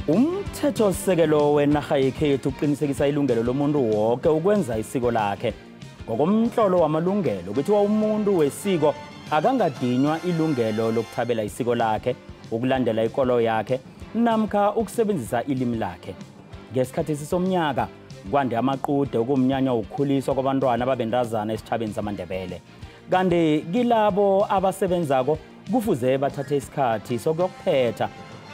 Umthetho sekelo wenarha yekhethu uqinisekisa ilungelo lomuntu wonke ukwenza isiko lakhe. Ngokomhlolo wamalungelo kuthiwa umuntu wesiko akangadinywa ilungelo lokuthabela isiko lakhe, ukulandela ikolo yakhe namkha ukusebenzisa ilimi lakhe. Ngesikhathi somnyaka kwande amaqude ukumnyanya ukukhuliswa kwabantwana ababentazana esithabeni samandebele. Kanti kilabo abasebenzako kufuze bathathe isikhathi sokuyokuphetha,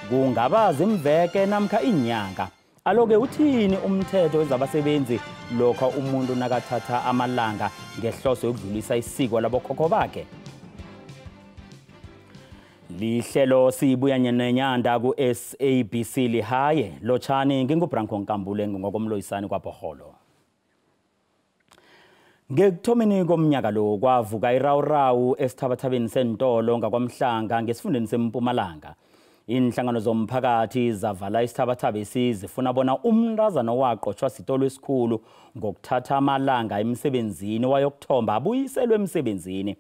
kungaba zimveke namkha inyanga. Aloke uthini umthetho wezabasebenzi lokho umuntu nakathatha amalanga ngehloso yokudlulisa isiko labokhokho bakhe? Lihlelo Sibuya Nenyanda ku SABC lihaye lotshani ngingubranko Nkambule ngokomloyisani kwaBhoholo. Ngekuthomeni komnyaka lo kwavuka irawurawu esithabathabeni sentolo ngakwamhlanga ngesifundeni seMpumalanga. Inhlangano zomphakathi zavala isithabathabesi zifuna bona umntazana waqotshwa sitolo esikhulu ngokuthatha amalanga emsebenzini wayokuthomba abuyiselwe emsebenzini.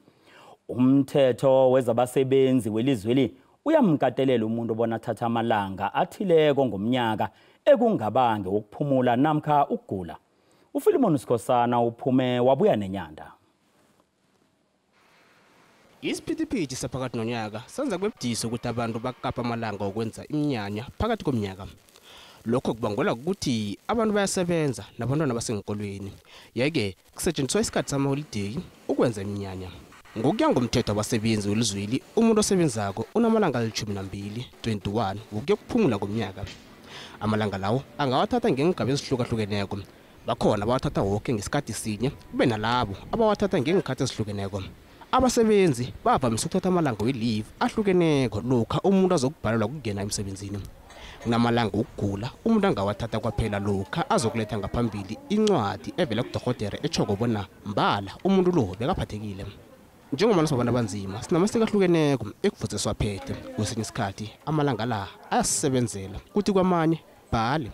Umthetho wezabasebenzi welizweli uyamkatelela umuntu bona athatha amalanga athileko ngomnyaka ekungabange ukuphumula namkha ukugula. uFilimon Sikhosana uphume wabuya nenyanda. Isiphithiphithi saphakathi nonyaka senza kwebudisi ukuthi abantu bakapa amalanga okwenza iminyanya phakathi komnyaka. Lokho kubangela ukuthi abantu bayasebenza nabantwana basenkolweni. Yeke kusetshenziswa isikhathi samaholiday ukwenza iminyanya. Ngokuya ngomthetho wabasebenzi welizweli, umuntu osebenzako unamalanga ali-12, 21 ukuya kuphumula ngomnyaka. Amalanga lawo angawathatha ngengigaba ezihlukahlukeneko. Bakhona abawathatha wonke ngesikhathi sinye, kube nalabo abawathatha ngengikhathi ezihlukeneko. Abasebenzi bavamise ukuthatha amalanga we-leave ahlukeneko lokha umuntu azokubhalelwa ukungena emsebenzini. Kunamalanga okugula umuntu angawathatha kwaphela lokha azokuletha ngaphambili incwadi evela kudorhodere etshoko bona mbala umuntu lo bekaphathekile. Njengoba nasabantu abanzima sinamasiko ahlukeneko ekufuze siwaphethe. Kwesinye isikhathi amalanga la ayasebenzela kuthi kwamanye bhale.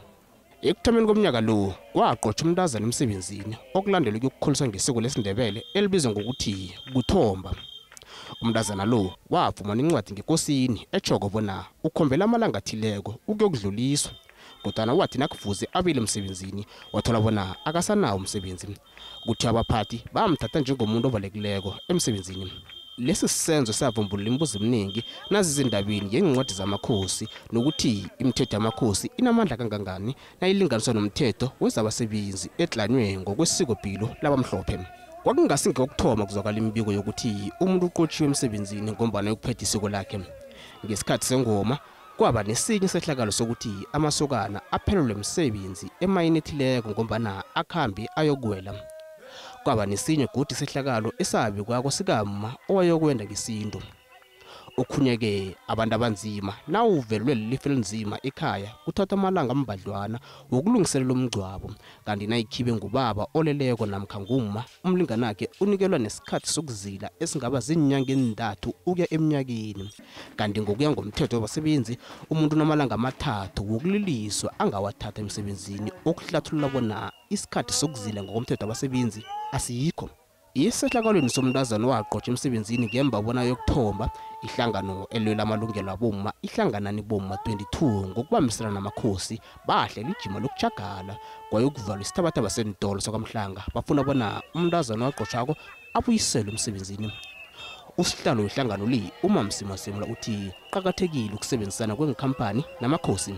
Ekuthomeni komnyaka lo kwaqotshwa umntazana emsebenzini okulandelwe ukukholiswa ngesiko lesindebele elibizwa ngokuthi kuthomba. Umntazana lo wafumana incwadi ngekosini etshoko bona ukhombela amalanga athileko ukuyokudluliswa, kodwa wathi nakufuze abile emsebenzini wathola bona akasanawo umsebenzi. Kuthi abaphathi bamthatha njengomuntu obalekileko emsebenzini. Lesi senzo savumbulula imibuzo eminingi nazizindabeni yencwadi zamakhosi nokuthi imithetho yamakhosi inamandla kangangani nayilinganiswa nomthetho wezabasebenzi etlanywe ngokwesikopilo labamhlophe. Kwakungasinge ukuthoma kuzwakala imibiko yokuthi umuntu uqotshiwe emsebenzini ngombana yokuphetha isiko lakhe. Ngesikhathi sengoma kwaba nesinye sehlakalo sokuthi amasokana aphelelwe umsebenzi emayini ethileko ngombana akhambi ayokuwela. Kwaba nesinye godi sehlakalo esabi kwako sikamma owayokwenda ngesinto. Okhunyeke abantu abanzima nawuvelwe lelife elinzima ekhaya kuthatha amalanga ambadlwana wokulungiselela umngcwabo, kanti nayikhibe ngubaba oleleko namkha ngumma umlinganakhe unikelwa nesikhathi sokuzila esingaba zinyanga ezintathu ukuya eminyakeni. Kanti ngokuya ngomthetho wabasebenzi umuntu namalanga amathathu wokuliliswa angawathatha emsebenzini okuhlathulula bona isikhathi sokuzila ngokomthetho wabasebenzi asikho. Isehlakalweni somntazana waqotshwa emsebenzini ngemva bona yokuthomba, ihlangano elwela amalungelo abomma ihlanganani bomma 22 ngokubambisana namakhosi bahlela ijima lokujagala kwayokuvala isithabathaba sentolo sakwamhlanga bafuna bona umntazana waqotshwako abuyiselwe emsebenzini. Usihlalo wehlangano li uMamsimasemula uthi qhakathekile ukusebenzisana kwengikhampani namakhosi.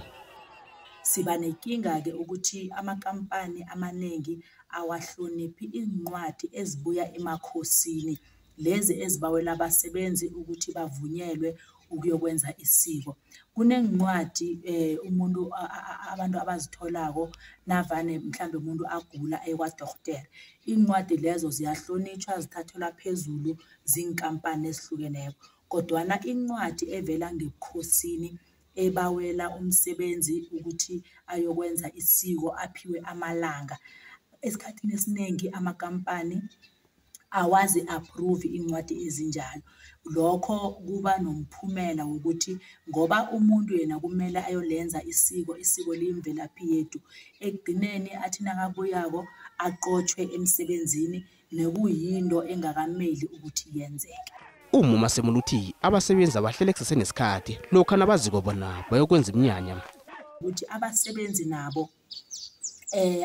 Siba nenkinga-ke ukuthi amakampani amaningi awahloniphi incwadi ezibuya emakhosini, lezi ezibawela abasebenzi ukuthi bavunyelwe ukuyokwenza isiko. Kunencwadi abantu abazitholako navane mhlambe umuntu agula ekwadokotela. Incwadi lezo ziyahlonitshwa zithathelwa phezulu zinkampani ezihlukeneko. Kodwana incwadi evela ngebukhosini ebawela umsebenzi ukuthi ayokwenza isiko aphiwe amalanga, esikhathini esiningi amakampani awazi approve incwadi ezinjalo. Lokho kuba nomphumela wokuthi ngoba umuntu yena kumele ayolenza isiko liyimvelaphi yethu, ekugcineni athi nakabuyako aqotshwe emsebenzini nekuyinto engakameli ukuthi yenzeke. UMasemula uthi abasebenzi abahlele kusesenesikhathi lokho nabaziko bona bayokwenza iminyanya. ukuthi abasebenzi nabo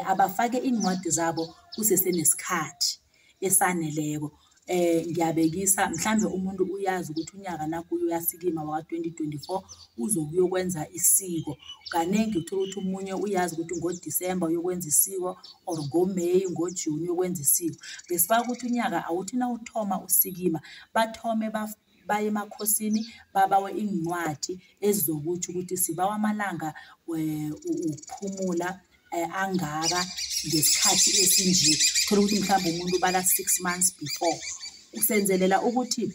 abafake incwadi zabo kusesenesikhathi esaneleko. Ngiyabekisa mhlambe umuntu uyazi ukuthi unyaka nakuyo uyasikima waka-2024 uzokuyokwenza isiko. Kanengi uthola ukuthi umunye uyazi ukuthi ngoDisemba uyokwenza isiko or ngoMeyi ngoJuni uyokwenza isiko. Besifaka ukuthi unyaka awuthi nawuthoma usikima bathome baye emakhosini babawe incwadi ezizokuthi ukuthi sibawa amalanga ukuphumula angaka ngesikhathi esinje. Thola ukuthi mhlawumbe umuntu bala 6 months before. Usenzelela ukuthi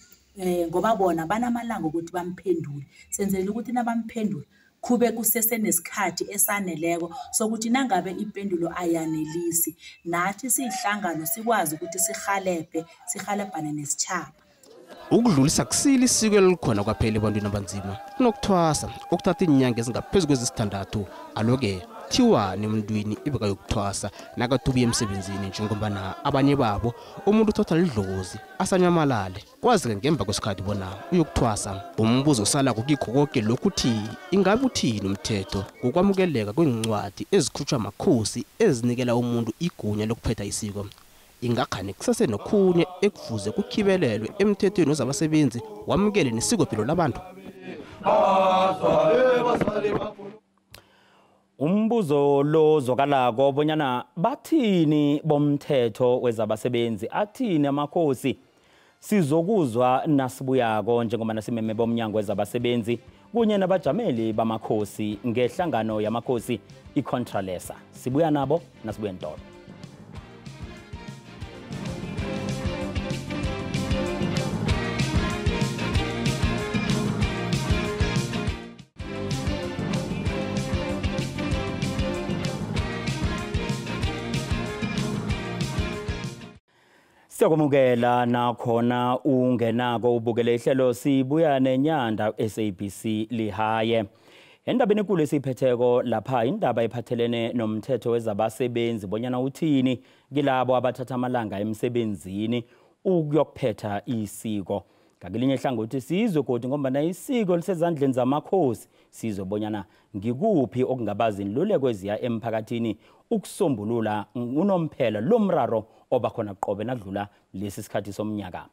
ngoba bona banamalanga ukuthi bamphendule. Senzelela ukuthi nabamphendula kube kusesenesikhathi esaneleko sokuthi nangabe impendulo ayanelisi nathi siyihlangano sikwazi ukuthi sihalebhane nesitshaba. Ukudlulisa kusile isiko elikhona kwaphela ebantwini abanzima kunokuthwasa okuthatha iinyanga ezingaphezulu kwezisithandathu. Aloke thiwani emntwini ibekayokuthwasa nakatubuye emsebenzini njengombana abanye babo umuntu uthatha lidlozi asanyamalale kwazi-ke ngemva kwesikhathi bona uyokuthwasa. Umbuzo osala kukikho konke lokhu uthi ingabe uthini umthetho ngokwamukeleka kweencwadi ezikhutshwa amakhosi ezinikela umuntu igunya lokuphetha isiko. Ingakhani kusasenokhunye ekufuze kukhibelelwe emthethweni wezabasebenzi wamukele nesikopilo labantu. Umbuzo lo zokalako bonyana bathini bomthetho wezabasebenzi athini amakhosi sizokuzwa nasibuyako njengoba nasimeme bomnyango wezabasebenzi kunye nabajameli bamakhosi ngehlangano yamakhosi iContralesa. Sibuya nabo nasibuya ntolo. Siyakwamukela nakhona ungenako ubukele ihlelo Sibuya Nenyanda SABC lihaye. Endabeni enkulu esiphetheko lapha indaba ephathelene nomthetho wezabasebenzi bonyana uthini kilabo abathatha amalanga emsebenzini ukuyokuphetha isiko. Ngakelinye ihlangothi sizwe kodwa ngoba isiko lisezandleni zamakhosi sizwe bonyana ngikuphi okungabazi inluleko eziya emphakathini ukusombulula unomphela lomraro obakhona qobe nadlula lesi sikhathi somnyaka.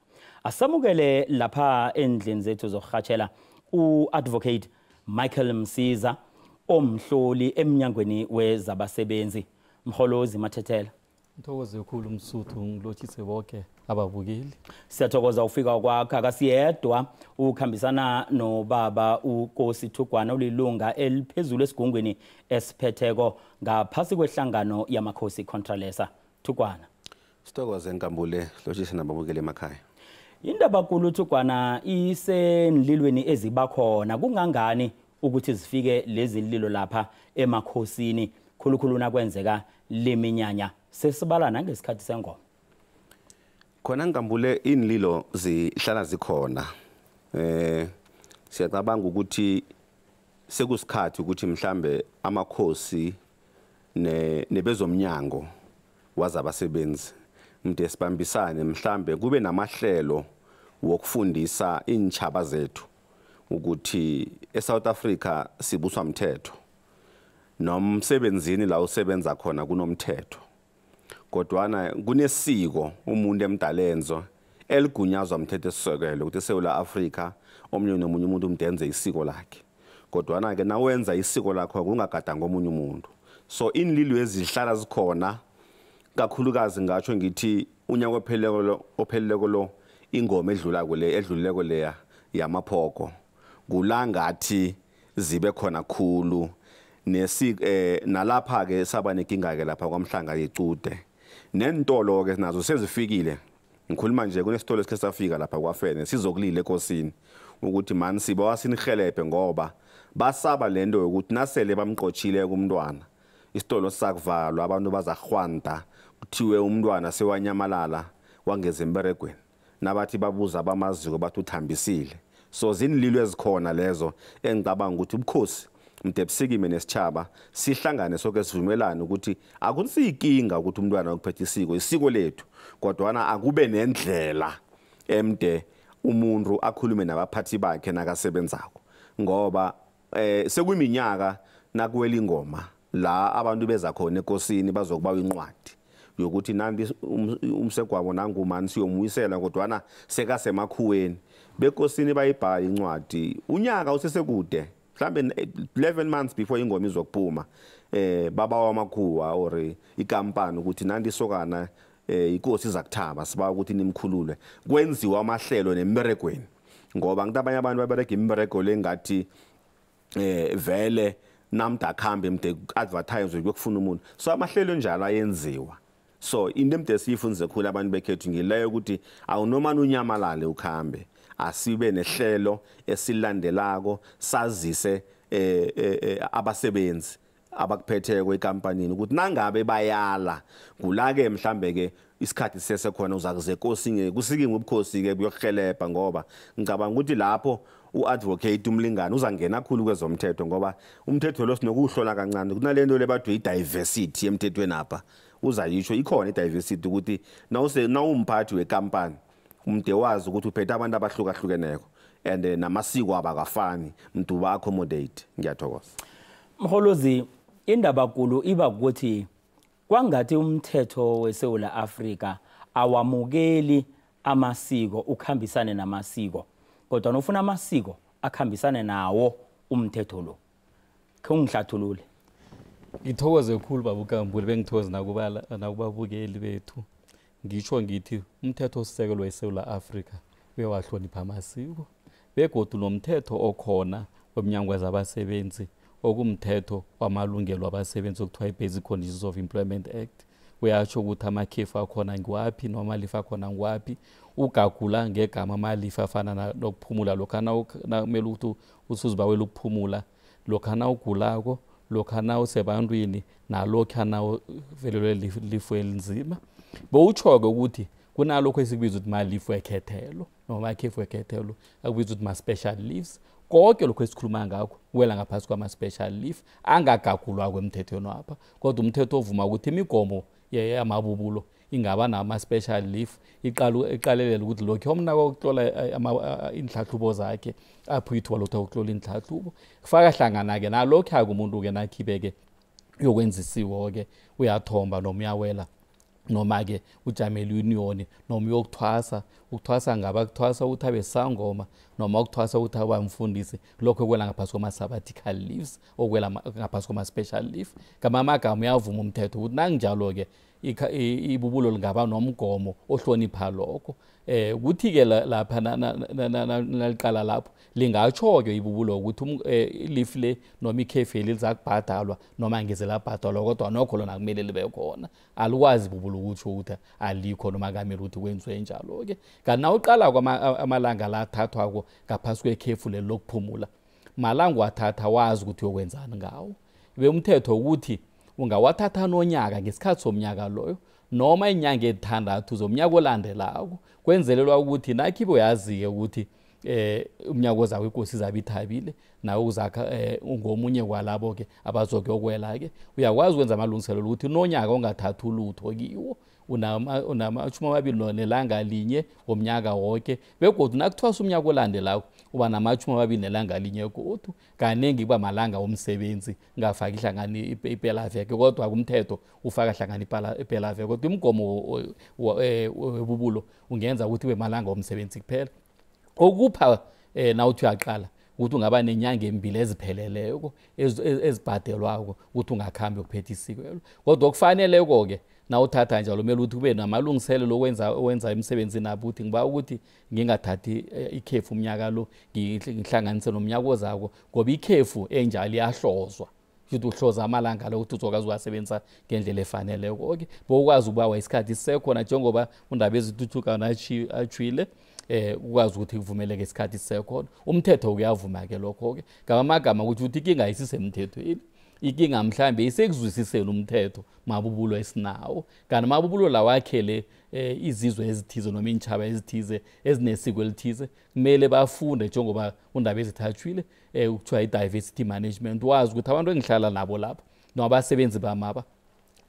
Asamukele lapha endlini zethu zokurhatshela uadvocate Michael Msiza omhloli emnyangweni wezabasebenzi. Mholozi Mathethela. Ngithokoze kakhulu Msuthu ngilotshise bonke ababukeli. Siyathokoza ufika kwakho akasiyedwa ukhambisana nobaba uNkosi Thugwana olilunga eliphezulu esigungweni esiphetheko ngaphasi kwehlangano yamakhosi iContralesa. Thugwana. Sithokoze Nkambule lotshise nababukeli emakhaya. Indaba nkulu Thugwana isenlilweni ezibakhona kungangani ukuthi zifike lezi lilo lapha emakhosini khulukhulu nakwenzeka leminyanya sesibala nangesikhathi sengoma. Khona Nkambule inlilo zihlala zikhona. Siyacabanga ukuthi sekusikhathi ukuthi mhlambe amakhosi nebezomnyango wazabasebenzi mde sibambisane mhlambe kube namahlelo wokufundisa inchaba zethu ukuthi eSouth Africa sibuswa umthetho nomsebenzini la usebenza khona kunomthetho kodwana kunesiko umuntu emdalenzo eligunyazwa umthetho esisekelo ukuthi eSouth Africa omnye nomunye umuntu umdenze isiko lakhe kodwana ke nawenza isiko lakho kungagadanga omunye umuntu. So inlilo ezihlala zikhona kakhulukazi ngatsho ngithi unyaka opheleleko lo ingoma edluleko leya yamaphoko kulangathi zibe khona khulu nalapha ke saba nenkinga ke lapha kwamhlanga yecude nentolo ke nazo sezifikile. Ngikhuluma nje kunesitolo esikhe safika lapha kwaFene sizokulile enkosini ukuthi mani siba wasinihelebhe ngoba basaba lento ukuthi nasele bamqotshile kumntwana isitolo sakuvalwa abantu bazahwanta kuthiwe umntwana sewanyamalala wangeze emberegweni nabathi babuza bamaziko bathi uthambisile. So zinlilo ezikhona lezo engicabanga ukuthi ubukhosi mdebsikime nesitshaba sihlangane sonke sivumelane ukuthi akusiyikinga ukuthi umntwana ukuphetha isiko lethu kodwana akube nendlela emde umuntu akhulume nabaphathi bakhe nakasebenzako ngoba sekuyiminyaka nakuwela ingoma la abantu beza khona enkosini bazokubawa incwadi yokuthi nanti umsegwabo nangumani siyomuyisela kodwana sekasemakhuweni bekosini bayibhala incwadi unyaka usesekude mhlambe 11 months before ingoma izokuphuma baba wamakhuwa or ikampani ukuthi nanti sokana inkosi izakuthaba siba ukuthi nimkhulule kwenziwa amahlelo nemberegweni ngoba ngithi abanye abantu baberega imberego lengathi vele namda khambe mde advertise ukufuna umuntu so amahlelo njalo ayenziwa so into emde siyifunze khulu abantu bekhethu ngileyo ukuthi awunomani unyamalale ukhambe asibe nehlelo esilandelako sazise abasebenzi abakuphetheke kwekampanini ukuthi nangabe bayala kulake mhlambe ke isikhathi sesekhona uzakuze enkosi kusikinga ubukhosi ke buyokuhelebha ngoba ngicabanga ukuthi lapho uadvocate umlingani uzangena kakhulu kwezomthetho ngoba umthetho lo sinokuhlola kancane kunalento lebathu idiversity emthethweni apha uzayisho ikhona idiversity ukuthi nawumphathi wekampani umde wazi ukuthi uphethe abantu abahlukahlukeneko and namasiko abakafani mntu ba accommodate ngiyathokoza Mholozi indaba kulu iba ukuthi kwangathi umthetho weSouth Africa awamukeli amasiko ukhambisane namasiko kodwa nofuna amasiko akhambisane nawo umthetho lo kungihlathulule ngithokoze kakhulu babukambule bengithokoza nakubabukeli bethu ngisho ngithi umthetho osisekelo weSouth Africa uyawahlonipha amasiko begodu nomthetho okhona womnyango wezabasebenzi okumthetho wamalungelo abasebenzi okuthiwa i-Basic Conditions of Employment Act uyatsho ukuthi amakhefu akhona ngwaphi noma amalifa akhona ngwaphi ugagula ngegama amalifa afana nokuphumula lokho kumele ukuthi usuzibawela ukuphumula lokho ugulako lokho usebantwini nalokho velelwe lifu elinzima bowutsho-ke ukuthi kunalokho esikubiza ukuthi malifu ekhethelo noma akhefu ekhethelo akubizwa ukuthi ma-special leaves konke lokho esikhuluma ngakho wela ngaphasi kwama-special leave angagagulwa kwemthethweni apha kodwa umthetho ovuma ukuthi imigomo yamabubulo ingaba nama-special leave iqalelela ukuthi lokho omnako ukutlola inhlahlubo zakhe apho ithuba lokho ukutlola inhlahlubo kufaka hlangana-ke nalokho akumuntu-ke nakhibe-ke uyokwenzisiwo-ke uyathomba noma uyawela noma-ke ujamela union noma uyokuthwasa ukuthwasa ngaba kuthwasa ukuthi abe sangoma noma ukuthwasa ukuthi abe umfundisi lokho kwela ngaphasi kwama-sabbatical leaves okwela ngaphasi kwama-special leave ngamagama uyavuma umthetho ukuthi nanginjalo-ke ibubulo lingaba nomgomo ohlonipha lokho kuthi-ke lapha naliqala lapho lingatsho-ke ibubulo ukuthi ilifu le noma ikhefeli lizakubhadalwa noma angeze labhadalwa kodwa nokho lona kumele libe khona alikwazi ibubulo ukutsho ukuthi alikho noma kamele ukuthi kwenziwe njalo-ke kanti na uqala amalanga la athathwako ngaphasi kwekhefu leli lokuphumula malanga wathatha wazi ukuthi uyokwenzani ngawo umthetho ukuthi ungawathatha nonyaka ngesikhathi somnyaka loyo noma inyanga ezithandathu zomnyaka olandelako kwenzelelwa ukuthi nakhibe uyazi-ke ukuthi umnyaka ozayo inkosi izabe ithabile nawe uzakha ungomunye kwalabo-ke abazokuyokwela-ke uyakwazi ukwenza amalungiselelo ukuthi nonyaka ungathathi ulutho kiwo unamashumi amabili nelanga linye womnyaka wonke begodwa nakuthwasa umnyaka olandelako uba namashumi amabili nelanga linye kodwa kaningi kuba malanga womsebenzi ngafaki hlangana ipelaveke kodwa kumthetho ufaka hlangana ipelaveke kodwa imigomo webubulo ungenza ukuthi ube malanga womsebenzi kuphela okupha nawuthi uyaqala ukuthi ungaba nenyanga embili ezipheleleko ezibhadelwako ukuthi ungakhambi ukuphetha isikwelo kodwa okufaneleko-ke nawuthatha njalo kumele ukuthi kube namalungiselelo okwenza imisebenzi nabo ukuthi ngiba ukuthi ngingathathi ikhefu umnyaka lo ngihlanganise nomnyaka ozako ngoba ikhefu enjalo iyahlozwa ukuthi uhloza amalanga lo ukuthi uzokwazi ukuwasebenzisa ngendlela efaneleko-ke bokwazi ukuba isikhathi sisekhona njengoba undaba ezithuthuka atshwile ukwazi ukuthi kuvumeleke isikhathi sisekhona umthetho uyavuma-ke lokho-ke ngamagama ukuthi inkinga ayisisemthethweni inkinga mhlambe isekuzwisiseni umthetho mabubulo esinawo kanti mabubulo lawo akhele izizwe ezithize noma intshaba ezithize ezinesiko elithize kumele bafunde njengoba undaba ezithathwile kuthiwa i-diversity management wazi ukuthi abantu engihlala nabo lapho noma abasebenzi bamaba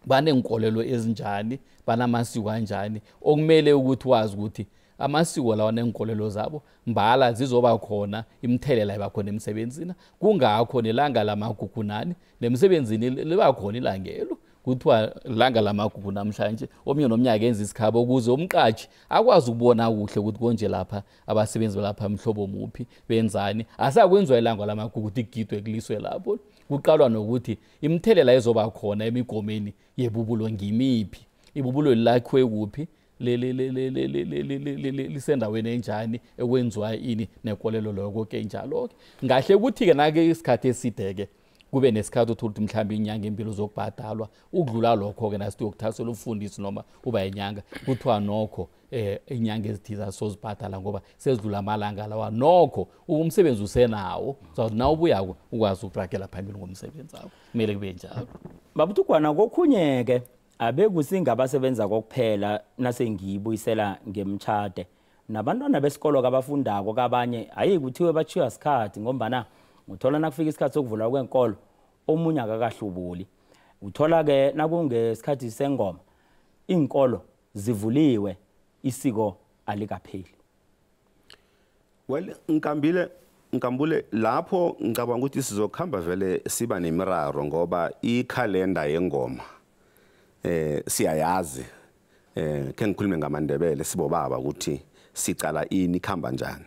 banenkolelo ezinjani banamasiko anjani okumele ukuthi wazi ukuthi amasiko lawa nenkolelo zabo mbala zizoba khona imthelela iba khona emsebenzini kungakho nelanga lamagugunani nemsebenzini liba khona ilangelo kuthiwa langa lamagugu namhlanje omnye nomnyaka enza isikhabo ukuze umqashi akwazi ukubona kuhle ukuthi konje lapha abasebenzi balapha emhlobo muphi benzani asakwenziwa ilanga lamagugu ukuthi igidwe kuliswe lapho kuqalwa nokuthi imthelela ezoba khona emigomeni yebubulo ngimiphi ibubulo lakhiwe kuphi lisendaweni enjani ekwenziwa ini nenkolelo lokho konke njalo ngahle ukuthi ke nake isikhathi esideke kube nesikhathi ukuthi mhlawumbe inyanga impilo zokubhadalwa ukudlula lokho ke nasithi ukuthathela ufundisi noma uba inyanga kuthiwa nokho inyanga ezithiza sozibhadala ngoba sezidlula amalanga lawa nokho umsebenzi usenawo so na ubuyako ukwazi ukuragela phambili ngomsebenzi wakho kumele kube njalo babuthugwana kokhunyeke abe kusingabasebenza kokuphela nasengiyibuyisela ngemtshade nabantwana besikolo kabafundako kabanye ayi kuthiwe bachiwa isikhathi ngombana uthola nakufika isikhathi sokuvula kwenkolo omunye akakahlubuli uthola ke nakungesikhathi sengoma inkolo zivuliwe isiko alikapheli well nkambule lapho ngicabanga ukuthi sizokhamba vele siba nemiraro ngoba ikhalenda yengoma siyayazi ke ngikhulume ngamandebele sibobaba ukuthi sicala ini khamba njani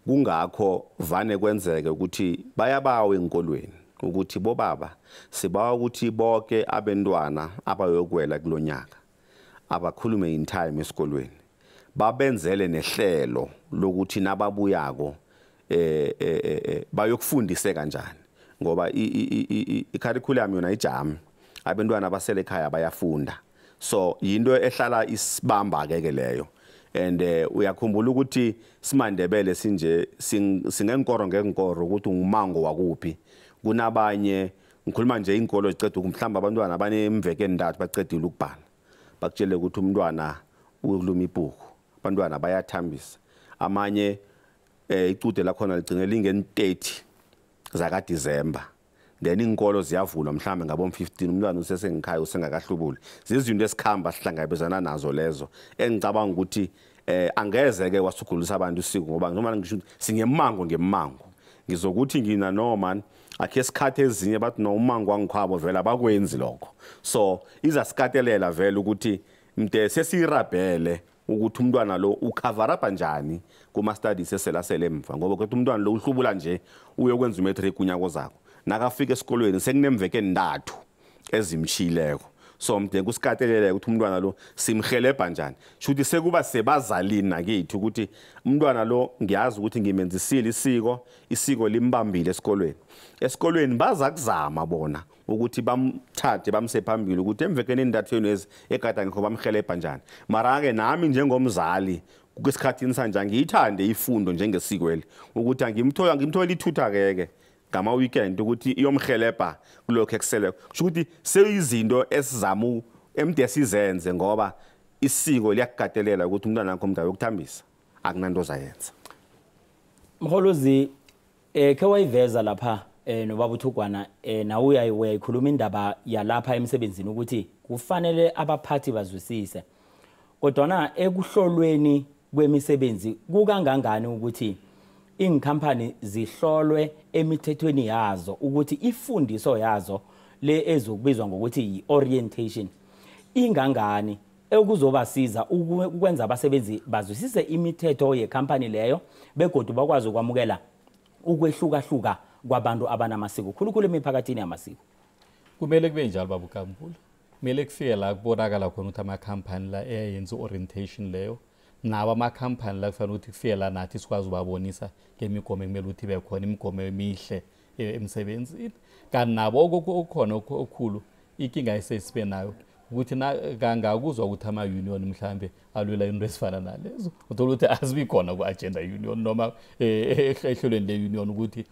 kungakho vane kwenzeke ukuthi bayabawe enkolweni ukuthi bobaba sibawa ukuthi bonke abantwana abayokwela kulonyaka abakhulume in time esikolweni babenzele nehlelo lokuthi nababuyako bayokufundise kanjani ngoba i-curriculum yona ijam abantwana basele ekhaya bayafunda so yinto ehlala isibamba ke leyo and uyakhumbula ukuthi simandebele sinje singenkoro ngenkoro ukuthi ngumango wakuphi kunabanye ngikhuluma nje inkolo zicede mhlamba abantwana banemveke endathu bacedile ukubhala bakutshele ukuthi umntwana ukuluma ibhuku abantwana bayathambisa amanye icude lakhona ligcine lingeni 30 zaka December then inkolo ziyavulwa mhlambe ngabo 15 umntwana usesengikhaya usengakahlubuli zizinto esikhamba sihlangabezana nazo lezo engicabanga ukuthi angeze ke wasugulisa abantu isiko ngoba noma ngisho singemango ngemango ngizokuthi ngina no man akhe isikhathi ezinye bathi no umango wangikhwabo vela abakwenzi lokho so izasikatelela vele ukuthi mde sesirabhele ukuthi umntwana lo ucover up njani kuma studies eselasele emva ngoba ukuthi umntwana lo uhlubula nje uyokwenza umatric unyako zakho nakafika esikolweni sekunemveke endathu ezimshileko so mde kusikatelele ukuthi umntwana lo simhelebha njani shuthi sekuba sebazalini nakithi ukuthi umntwana lo ngiyazi ukuthi ngimenzisile isiko limbambile esikolweni baza kuzama bona ukuthi bamthathe bamse phambili ukuthi emvekeni endathweni ezi ekade ngikho bamhelebha njani mara ke nami njengomzali kwesikhathini sanje ngiyithande ifundo njengesikweli ukuthi ngimthola ithutha keke ngama weekend ukuthi iyomhelebha kulokho eksele kusho ukuthi seyizinto esizama emde sizenze ngoba isiko liyakukatelela ukuthi umntwana wakho umntu ayokuthambisa akunanto zayenza Mholozi ke wayiveza lapha nobaba uThugwana nawe uyayikhuluma indaba yalapha emsebenzini ukuthi kufanele abaphathi bazwisise kodwa ekuhlolweni kwemisebenzi kukangangani ukuthi inkampani zihlolwe emithethweni yazo ukuthi ifundiso yazo le ezokubizwa ngokuthi orientation ingangani ekuzobasiza ukwenza abasebenzi bazwisise imithetho yecompany leyo begodu bakwazi ukwamukela ukwehlukahluka kwabantu abanamasiko khulukhulu emiphakathini yamasiko kumele kube njalo babukambula kumele kufike la kubonakala khona ukuthi amakhampani la eyenza orientation leyo nawo amakhampani la kufanele ukuthi kufike la nathi sikwazi ubabonisa ngemigomo ekumele ukuthi ibe khona imigomo emihle emsebenzini kanti nabo okukhona okukhulu inkinga esesibe nayo ukuthi ngangakuzwa ukuthi ama-union mhlambe alwela into ezifana nalezo uthola ukuthi azibi khona ku-agenda union noma ehlelweni le-union ukuthi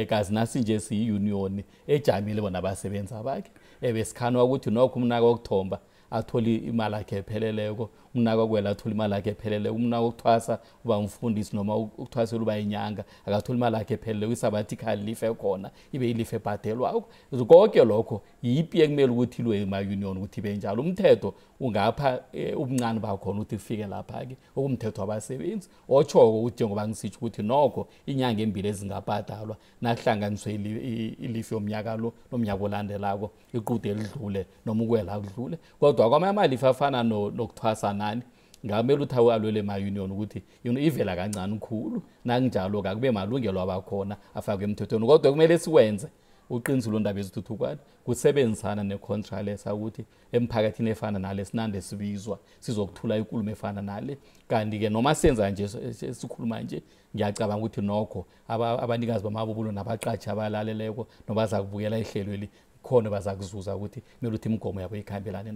kazi nasi nje siyi-union ejamile bona abasebenzi abakhe besikhanwa ukuthi nokho umnaka wokuthomba athole imali yakhe epheleleko, umnaka kwela athole imali yakhe epheleleko, umnaka ukuthwasa uba umfundisi noma ukuthwasela uba inyanga akathole imali yakhe epheleleko, isabbatical leave ekhona ibe ilife ebhadelwako. Konke lokho yipi ekumele ukuthi ilwe ema-union ukuthi ibe njalo. Umthetho ungapha ubuncane bakhona ukuthi kufike lapha-ke okumthetho wabasebenzi otshoko ukuthi njengoba ngisitsho ukuthi nokho inyanga embili ezingabhadalwa nakuhlanganiswe ilife yomnyaka lo nomnyaka olandelako iqude elidlule noma ukwela kudlule. Kodwa kwamanye amalife afana nokuthwasa nani ngamele ukuthi awalwele ema-union ukuthi ivela kancane khulu nakunjalo kakube malungelo abakhona afakwe emthethweni. Kodwa kumele siwenze uqinisile ondaba ezithuthukwane kusebenzisana ne-contralesa ukuthi emphakathini efana nale sinande sibizwa sizokuthula inkulumo efana nale. Kanti-ke noma senza nje sikhuluma nje ngiyacabanga ukuthi nokho abanikazi bamabubulo nabaqatshi abalaleleko nobaza kubukela ihlelweli khona bazakuzuza ukuthi kumele ukuthi imigomo yabo ikhambelane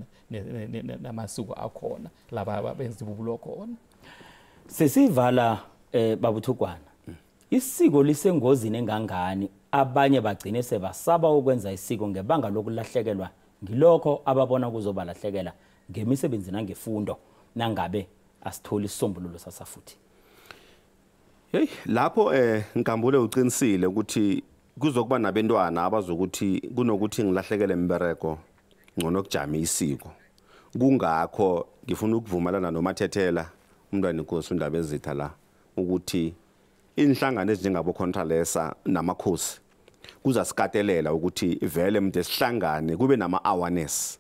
namasiko akhona laba benza ibubulo khona. Sesivala babuthukwana isiko lisengozini engangani abanye bagcine sebasaba ukwenza isiko ngebanga lokulahlekelwa ngilokho ababona kuzobalahlekela ngemisebenzi nangefundo nangabe asitholi isombululo sasafuthi. Hey lapho ngikambule uqinisile ukuthi kuzokuba nabantwana abazokuthi kunokuthi ngilahlekele embereko ngcono kujama isiko. Kungakho ngifuna ukuvumelana noMathethela umntwana inkosi uNdaba ezitha la ukuthi inhlangano ezinjengabo contralesa namakhosi kuzasikatelela ukuthi vele mntu esihlangane kube nama awareness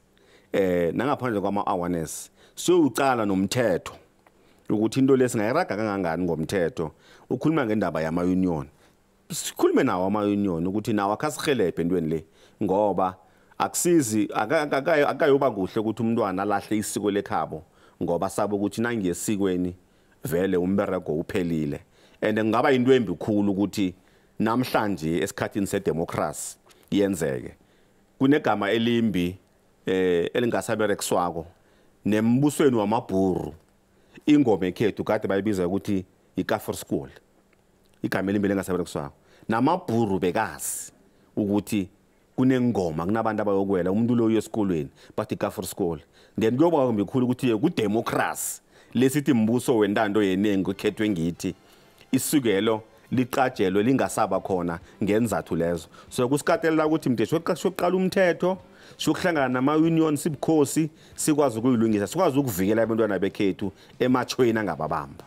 nangaphandle kwama awareness siyucala nomthetho ukuthi into lesingayiraga kangangani ngomthetho ukhuluma ngendaba yama union. Sikhulume nawo ama union ukuthi nawo akasihelebhe entweni le ngoba akusizi akayoba kuhle ukuthi umntwana alahle isiko lekhabo ngoba sabo ukuthi nangesikweni vele umberego uphelile. And ngaba into embi khulu ukuthi namhlanje esikhathini sedemocracy yenzeke kunegama elimbi elingasaberekiswako nembusweni wamabhuru ingoma ekhethu kade bayibiza ukuthi iKafir School. Igama elimbi lengasaberekiswako namabhuru bekazi ukuthi kunengoma kunabantu abayokwela umuntu lo uye esikolweni but iKafir School. Then kuyoba kumbi khulu ukuthi kudemocracy lesithi imbuso wentando yenengi ekhethwe ngithi isukelo liqajelwe lingasaba khona ngenzathu lezo. So kusikatelela ukuthi mthetho sokuqala umthetho sokuhlangana nama-union sibukhosi sikwazi ukuyilungisa sikwazi ukuvikela abantwana bekhethu emachoyini angababamba.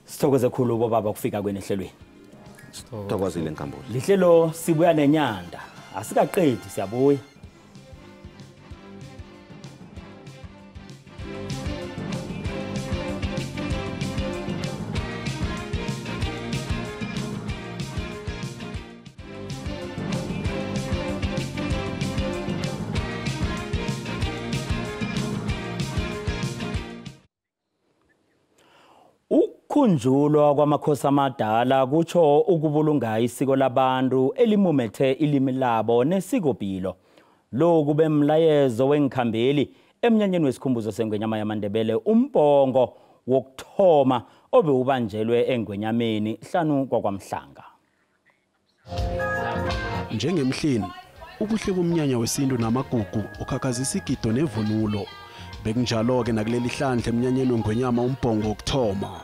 Sithokoze khulu bobaba kufika kwenu ehlelweni. Sithokozile Nkambule. Lihlelo Sibuya Nenyanda asikaqedi siyabuya. Ukukhunjulwa kwamakhosi amadala kutsho ukubulunga isiko labantu elimumethe ilimi labo nesikopilo. Lo kube mlayezo wengikhambeli emnyanyeni wesikhumbuzo sengwenyama yamaNdebele umbongo wokuthoma obewubanjelwe engwenyameni hlanu kwaMhlanga. Njengemhleni ubuhle bomnyanya wesintu namagugu ukhakhazisa igido nevunulo. Bekunjalo-ke nakuleli hlandla emnyanyeni wengwenyama umbongo wokuthoma.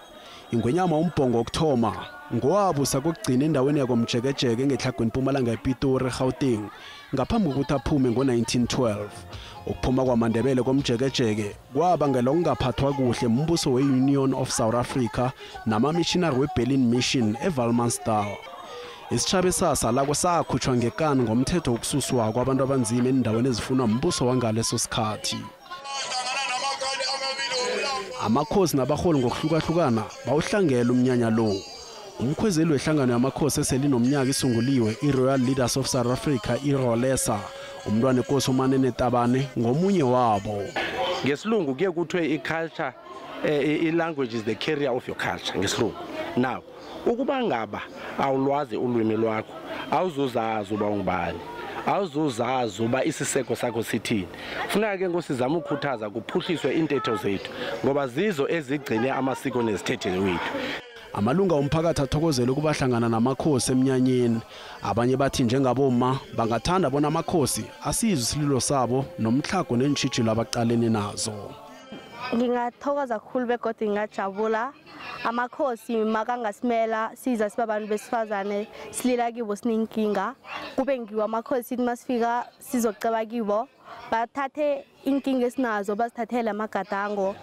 Ingwenyama umbongo wokuthoma ngowabusa kokugcina endaweni yakomjekejeke ngehlagweni Mpumalanga ePitori eGauteng ngaphambi kokuthi aphume ngo-1912. Ukuphuma kwaMandebele komjekejeke kwabangela ukungaphathwa kuhle umbuso we-Union of South Africa nama-missionary we-Berlin Mission eWalmanstal. Isitshaba esasala sakhutshwa ngekani ngomthetho wokususwa kwabantu abanzima endaweni ezifunwa umbuso wangaleso sikhathi. Amakhosi nabaholi ngokuhlukahlukana bawuhlangela umnyanya lo. Umkhwezeli wehlangano yamakhosi eselinomnyaka isunguliwe iRoyal Leaders of South Africa iRolesa umntwana inkosi uManene Tabane ngomunye wabo. Ngesilungu kuye kuthiwe iculture language is the carrier of your culture ngesilungu. Now ukuba ngaba awulwazi ulwimi lwakho awuzozazi uba ungubani awuzozazi uba isiseko sakho sithini. Funeka ke ngosizama ukukhuthaza kuphuhliswe intetho zethu ngoba zizo ezigcine amasiko nezithethe wethu. Amalunga omphakathi athokozela ukubahlangana namakhosi emnyanyeni. Abanye bathi njengaboma bangathanda bona amakhosi asizwe isililo sabo nomhlago nenitshijilo abaqalene nazo. Ngingathokoza kakhulu begodwa ngingajabula. Amakhosi makangasimela siza sibabantu besifazane silila kibo sinenkinga. Kube ngiwa amakhosi masifika sizoceba kibo. Bathathe inkinga esinazo bazithathele amagadango.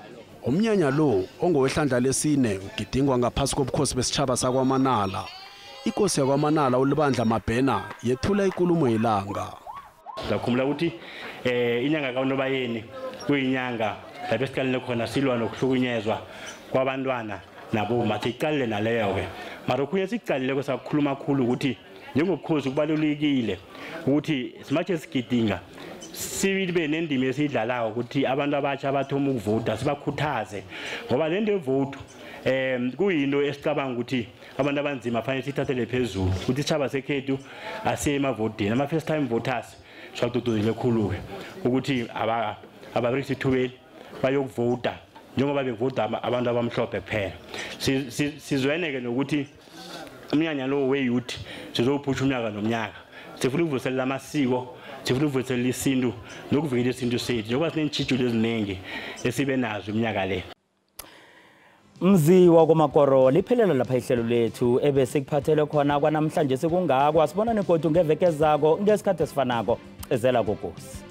Umnyanya lo ongowehlandla lesine ugidingwa ngaphasi kobukhosi besitshaba sakwaManala. Inkosi yakwaManala uLibandla Mabhena yethula inkulumo yelanga. Ngakhumbula ukuthi inyanga kaNobayeni kuyinyanga lapho esiqalile khona silwa nokuhlukunyezwa kwabantwana naboma siqalile naleyo ke. Mara kuye siqalile kwasakhuluma kakhulu ukuthi njengobukhosi kubalulekile ukuthi simache sigidinga sibe nendima esidlalayo ukuthi abantu abatsha abathoma ukuvota sibakhuthaze ngoba le nto yevote kuyinto esicabanga ukuthi abantu abanzima fanele sithathele phezulu ukuthi isitshaba sekhethu asiye emavoteni ama-first time voters siwaduduzile khulu-ke ukuthi ababerisi ithubeli bayokuvota njengoba bevota abantu abamhlophe kuphela. Sizwene-ke nokuthi umnyanya lo we-youth sizowuphusha umnyaka nomnyaka sifuna ukuvuselela amasiko sifuna ukuvuselela isintu nokuvikela isintu sethu njengoba sinentshijilo eziningi esibe nazo iminyaka le. Mziwa kwamakoro liphelela lapha ihlelo lethu ebese kuphathele khona kwanamhlanje sekungakho asibonane kodwa ngeveke zako ngesikhathi esifanako ezela kogosi.